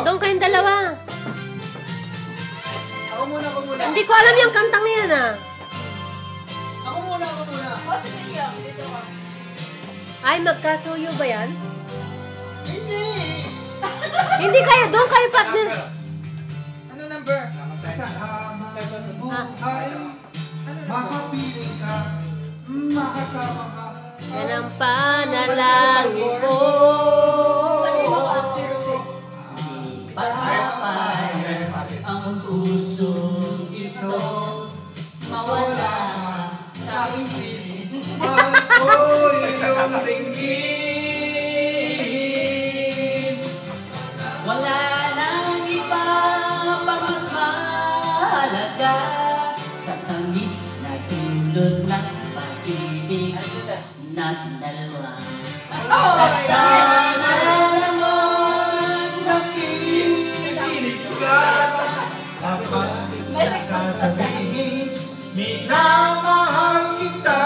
Doon kayong dalawa. Ako muna. Hindi ko alam yung kantang yan ah. Ako muna. Sige niya, dito ka. Ay, magkasuyo ba yan? Hindi. Hindi kayo, doon kayo partner. Ano number? Kasama buhay, makapiling ka, makasama ka. Yan ang panalangin ko. Sabi mo ba? 06. Papayag ang pusong ito, mawala sa aking piling. Mahal ko iyong dinggin. Wala nang iba pang mas mahalaga sa tamis na dulot ng pag-ibig natin dalawa. Sana naman nakikinig ka kapag sasabihin, minamahal kita.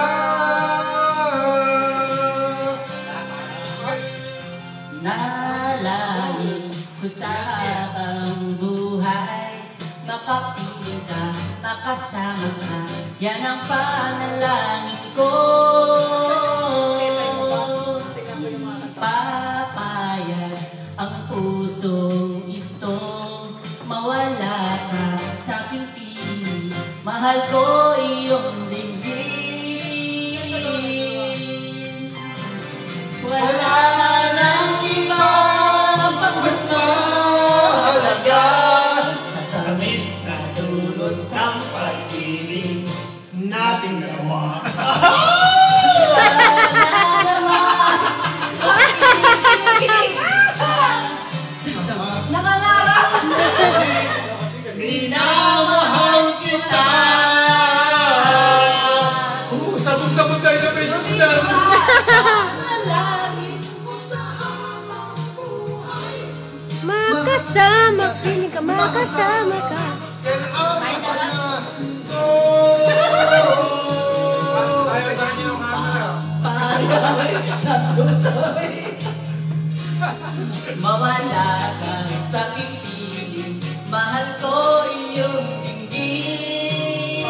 Nalangin ko sa habang buhay, makapiling ka, makasama ka, yan ang panalangin ko. Papayag ang pusong ito, mawala ka sa aking piling, mahal ko iyong dinggin. Wala nang iba pang mas mahalaga sa tamis na dulot ng pag-ibig nating dalawa. Minamahal kita. Sasabot tayo sa Facebook dyan. Makasama, piling ka, makasama ka. Mawala ka sa aking piling, mahal ko iyong dinggin.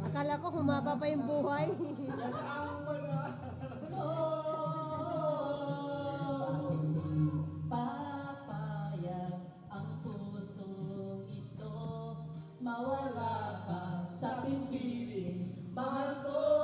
Akala ko humaba pa yung buhay. Papayag ang pusong ito, mawala ka sa aking piling, mahal ko